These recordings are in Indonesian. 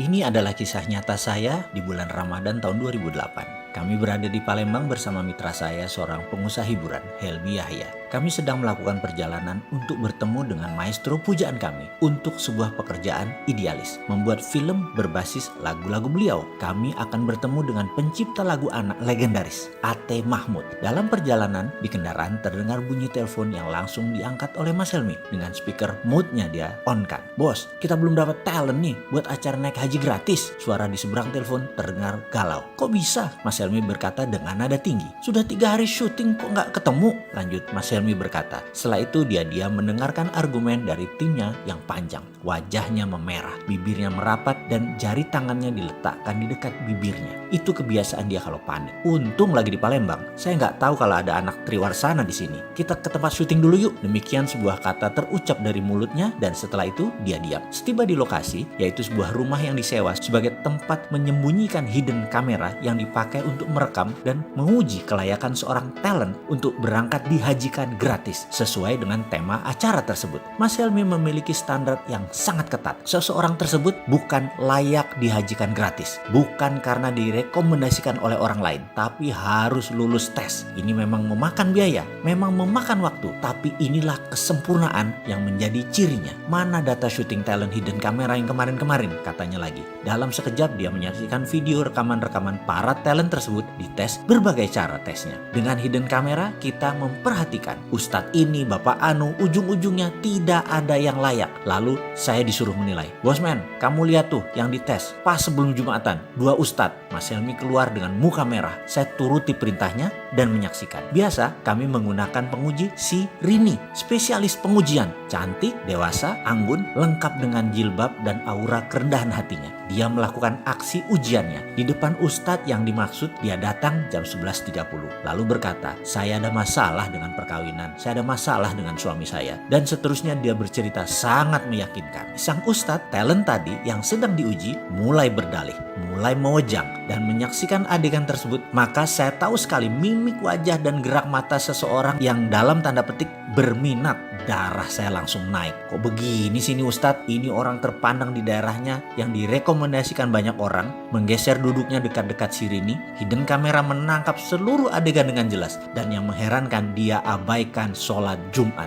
Ini adalah kisah nyata saya di bulan Ramadan tahun 2008. Kami berada di Palembang bersama mitra saya, seorang pengusaha hiburan, Helmi Yahya. Kami sedang melakukan perjalanan untuk bertemu dengan maestro pujaan kami untuk sebuah pekerjaan idealis, membuat film berbasis lagu-lagu beliau. Kami akan bertemu dengan pencipta lagu anak legendaris, A.T. Mahmud. Dalam perjalanan di kendaraan terdengar bunyi telepon yang langsung diangkat oleh Mas Helmi. Dengan speaker mode-nya dia on-kan. "Bos, kita belum dapat talent nih buat acara naik haji gratis." Suara di seberang telepon terdengar galau. "Kok bisa?" Mas Helmi berkata dengan nada tinggi. "Sudah 3 hari syuting kok nggak ketemu?" Lanjut Mas Helmi berkata. Setelah itu dia mendengarkan argumen dari timnya yang panjang. Wajahnya memerah, bibirnya merapat, dan jari tangannya diletakkan di dekat bibirnya. Itu kebiasaan dia kalau panik. Untung lagi di Palembang. Saya nggak tahu kalau ada anak Triwarsana di sini. "Kita ke tempat syuting dulu yuk." Demikian sebuah kata terucap dari mulutnya, dan setelah itu dia diam. Setiba di lokasi, yaitu sebuah rumah yang disewa sebagai tempat menyembunyikan hidden kamera yang dipakai untuk merekam dan menguji kelayakan seorang talent untuk berangkat dihajikan gratis sesuai dengan tema acara tersebut. Mas Helmi memiliki standar yang sangat ketat. Seseorang tersebut bukan layak dihajikan gratis, bukan karena direkomendasikan oleh orang lain, tapi harus lulus tes. Ini memang memakan biaya, memang memakan waktu, tapi inilah kesempurnaan yang menjadi cirinya. "Mana data syuting talent hidden kamera yang kemarin-kemarin?" katanya lagi. Dalam sekejap dia menyaksikan video rekaman-rekaman para talent tersebut dites berbagai cara tesnya. Dengan hidden kamera kita memperhatikan Ustadz ini, Bapak Anu, ujung-ujungnya tidak ada yang layak. Lalu saya disuruh menilai. "Bosman, kamu lihat tuh yang dites pas sebelum Jumatan, 2 Ustadz." Mas Helmi keluar dengan muka merah. Saya turuti perintahnya dan menyaksikan. Biasa kami menggunakan penguji si Rini, spesialis pengujian. Cantik, dewasa, anggun, lengkap dengan jilbab dan aura kerendahan hatinya. Dia melakukan aksi ujiannya di depan Ustadz yang dimaksud. Dia datang jam 11.30 lalu berkata, "Saya ada masalah dengan perkawinan, saya ada masalah dengan suami saya." Dan seterusnya dia bercerita sangat meyakinkan. Sang Ustadz talent tadi yang sedang diuji mulai berdalih, mulai mewejang, dan menyaksikan adegan tersebut maka saya tahu sekali mimik wajah dan gerak mata seseorang yang dalam tanda petik berminat. Darah saya langsung naik. Kok begini sih ini Ustadz? Ini orang terpandang di daerahnya yang direkomendasikan banyak orang. Menggeser duduknya dekat-dekat si Rini. Hidden kamera menangkap seluruh adegan dengan jelas. Dan yang mengherankan dia abaikan sholat Jumat.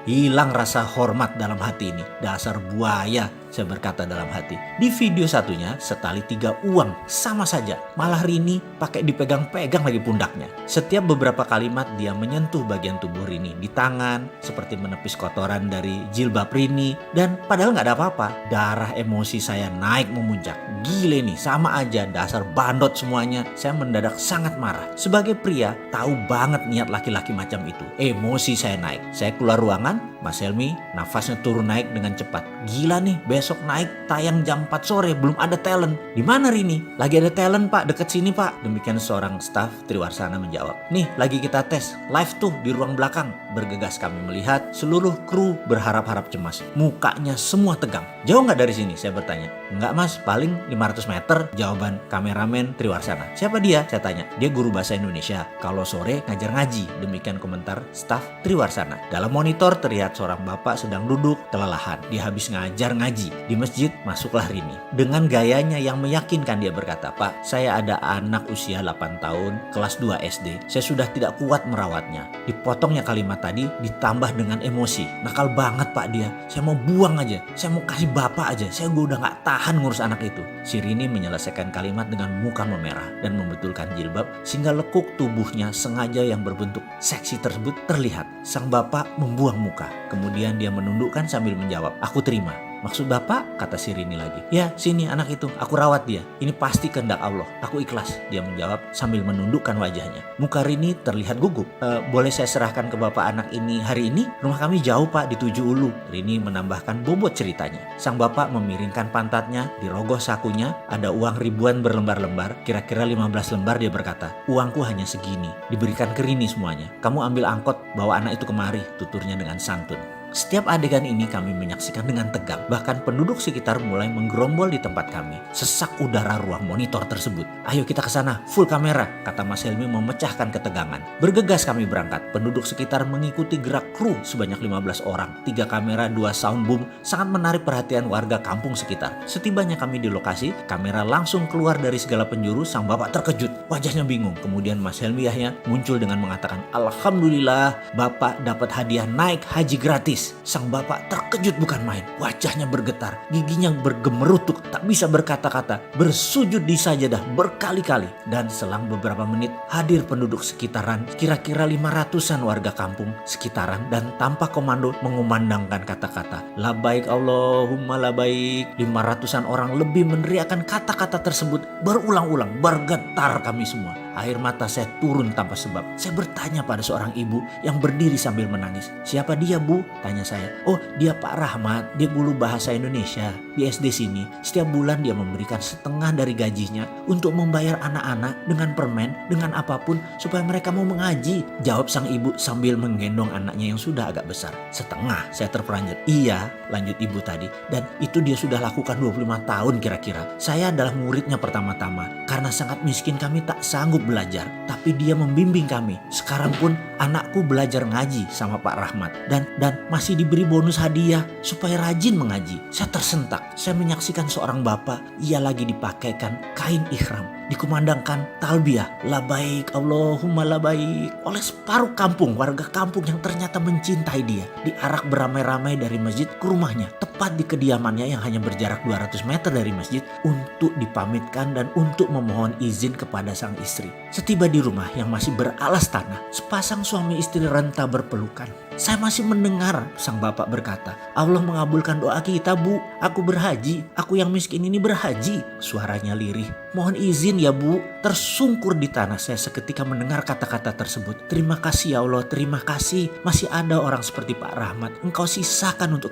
Hilang rasa hormat dalam hati ini. Dasar buaya, saya berkata dalam hati. Di video satunya setali 3 uang sama saja. Malah Rini pakai dipegang-pegang lagi pundaknya. Setiap beberapa kalimat dia menyentuh bagian tubuh Rini di tangan, seperti menepis kotoran dari jilbab Rini. Dan padahal nggak ada apa-apa. Darah emosi saya naik memuncak. Gile nih, sama aja, dasar bandot semuanya. Saya mendadak sangat marah. Sebagai pria tahu banget niat laki-laki macam itu. Emosi saya naik. Saya keluar ruangan. Mas Helmi nafasnya turun naik dengan cepat. "Gila nih, besok naik tayang jam 4 sore belum ada talent." "Di mana Rini?" "Lagi ada talent Pak, deket sini Pak." Demikian seorang staf Triwarsana menjawab. "Nih lagi kita tes, live tuh di ruang belakang." Bergegas kami melihat seluruh kru berharap-harap cemas. Mukanya semua tegang. "Jauh nggak dari sini?" saya bertanya. "Enggak Mas, paling 500 meter." Jawaban kameramen Triwarsana. "Siapa dia?" saya tanya. "Dia guru bahasa Indonesia, kalau sore ngajar ngaji." Demikian komentar staf Triwarsana. Dalam monitor terlihat seorang bapak sedang duduk kelelahan. Dia habis ngajar ngaji. Di masjid masuklah Rini. Dengan gayanya yang meyakinkan dia berkata, "Pak, saya ada anak usia 8 tahun, kelas 2 SD. Saya sudah tidak kuat merawatnya." Dipotongnya kalimat tadi ditambah dengan emosi. "Nakal banget Pak dia. Saya mau buang aja. Saya mau kasih bapak aja. Saya udah gak tahan ngurus anak itu." Si Rini menyelesaikan kalimat dengan muka memerah dan membetulkan jilbab sehingga lekuk tubuhnya sengaja yang berbentuk seksi tersebut terlihat. Sang bapak membuang muka. Kemudian dia menundukkan sambil menjawab, "Aku terima." "Maksud Bapak?" kata si Rini lagi. "Ya, sini anak itu, aku rawat dia. Ini pasti kehendak Allah. Aku ikhlas." Dia menjawab sambil menundukkan wajahnya. Muka Rini terlihat gugup. "Boleh saya serahkan ke Bapak anak ini hari ini? Rumah kami jauh Pak, di 7 Ulu." Rini menambahkan bobot ceritanya. Sang bapak memiringkan pantatnya, dirogoh sakunya, ada uang ribuan berlembar-lembar, kira-kira 15 lembar. Dia berkata, "Uangku hanya segini, diberikan ke Rini semuanya. Kamu ambil angkot, bawa anak itu kemari," tuturnya dengan santun. Setiap adegan ini kami menyaksikan dengan tegang. Bahkan penduduk sekitar mulai menggerombol di tempat kami. Sesak udara ruang monitor tersebut. "Ayo kita ke sana, full kamera," kata Mas Helmi memecahkan ketegangan. Bergegas kami berangkat. Penduduk sekitar mengikuti gerak kru sebanyak 15 orang. 3 kamera, 2 sound boom sangat menarik perhatian warga kampung sekitar. Setibanya kami di lokasi, kamera langsung keluar dari segala penjuru. Sang bapak terkejut, wajahnya bingung. Kemudian Mas Helmi Yahya muncul dengan mengatakan, "Alhamdulillah, bapak dapat hadiah naik haji gratis." Sang bapak terkejut bukan main. Wajahnya bergetar, giginya bergemerutuk, tak bisa berkata-kata, bersujud di sajadah berkali-kali. Dan selang beberapa menit hadir penduduk sekitaran, kira-kira 500-an warga kampung sekitaran, dan tanpa komando mengumandangkan kata-kata, "Labaik Allahumma labaik." 500-an orang lebih meneriakkan kata-kata tersebut berulang-ulang. Bergetar kami semua. Air mata saya turun tanpa sebab. Saya bertanya pada seorang ibu yang berdiri sambil menangis. "Siapa dia, Bu?" tanya saya. "Oh, dia Pak Rahmat. Dia guru bahasa Indonesia di SD sini. Setiap bulan dia memberikan setengah dari gajinya untuk membayar anak-anak dengan permen, dengan apapun supaya mereka mau mengaji," jawab sang ibu sambil menggendong anaknya yang sudah agak besar. "Setengah?" saya terperanjat. "Iya," lanjut ibu tadi. "Dan itu dia sudah lakukan 25 tahun kira-kira. Saya adalah muridnya pertama-tama. Karena sangat miskin kami tak sanggup belajar. Tapi dia membimbing kami. Sekarang pun anakku belajar ngaji sama Pak Rahmat. Dan masih diberi bonus hadiah supaya rajin mengaji." Saya tersentak. Saya menyaksikan seorang bapak. Ia lagi dipakaikan kain ihram. Dikumandangkan talbiyah, "Labaik Allahumma labaik," oleh separuh kampung, warga kampung yang ternyata mencintai dia. Diarak beramai-ramai dari masjid ke rumahnya, tepat di kediamannya yang hanya berjarak 200 meter dari masjid, untuk dipamitkan dan untuk memohon izin kepada sang istri. Setiba di rumah yang masih beralas tanah, sepasang suami istri renta berpelukan. Saya masih mendengar sang bapak berkata, "Allah mengabulkan doa kita, Bu. Aku berhaji. Aku yang miskin ini berhaji." Suaranya lirih. "Mohon izin ya, Bu." Tersungkur di tanah saya seketika mendengar kata-kata tersebut. "Terima kasih ya Allah, terima kasih. Masih ada orang seperti Pak Rahmat. Engkau sisakan untuk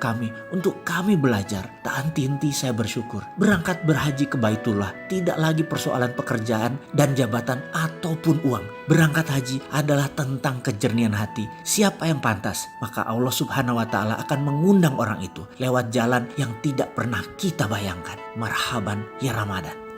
kami belajar." Tak henti-henti saya bersyukur. Berangkat berhaji ke Baitullah tidak lagi persoalan pekerjaan dan jabatan ataupun uang. Berangkat haji adalah tentang kejernihan hati. Siapa yang pantas, maka Allah Subhanahu wa Ta'ala akan mengundang orang itu lewat jalan yang tidak pernah kita bayangkan. Marhaban ya Ramadan.